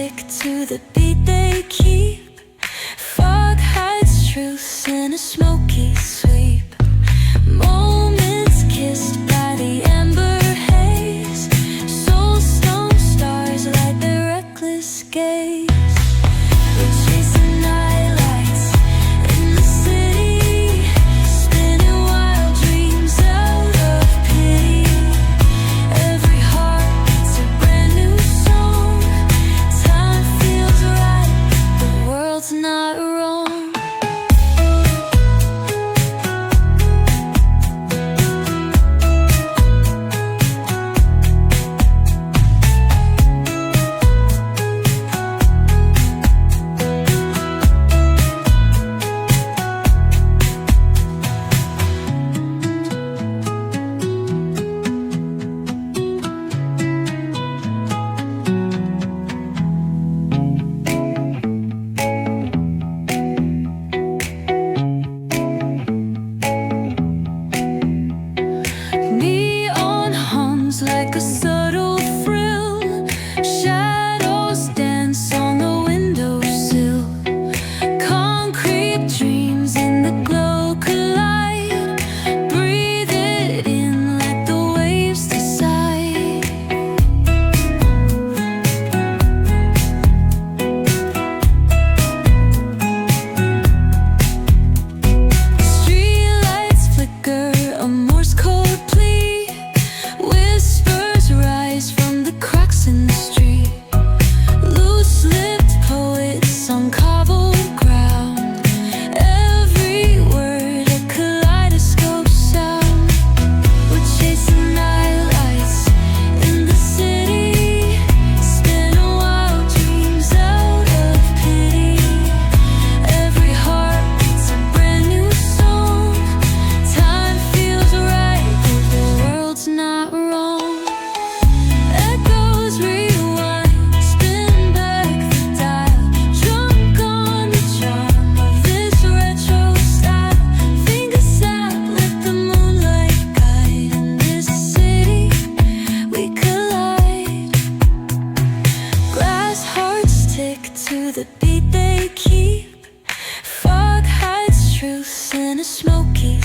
tick to the beat they keep. Fog hides truth in a smoky sweep. Moments kissed by the amber haze. Soulstone stars light their reckless gaze. We're chasing nightlights in the city, spinning wild dreams out of pity. Every heart beats a brand new song. Time feels right, the world's not wrong. Neon hums like a subtle thrill. Shadows dance on the windowsill. Concrete dreams in the glow collide. Breathe it in, let the waves decide. Streetlights flicker, a Morse code plea. Whispers rise from the cracks in the street. Loose-lipped poets on cobbled ground. Every word a kaleidoscope sound. We're chasing nightlights in the city, spinning wild dreams out of pity. Every heart beats a brand new song. Time feels right, the world's not wrong. Echoes rewind, spin back the dial. Drunk on the charm of this retro style. Fingers snap, let the moonlight guide. In this city we collide. Glass hearts tick to the beat they keep. Fog hides truth in a smoky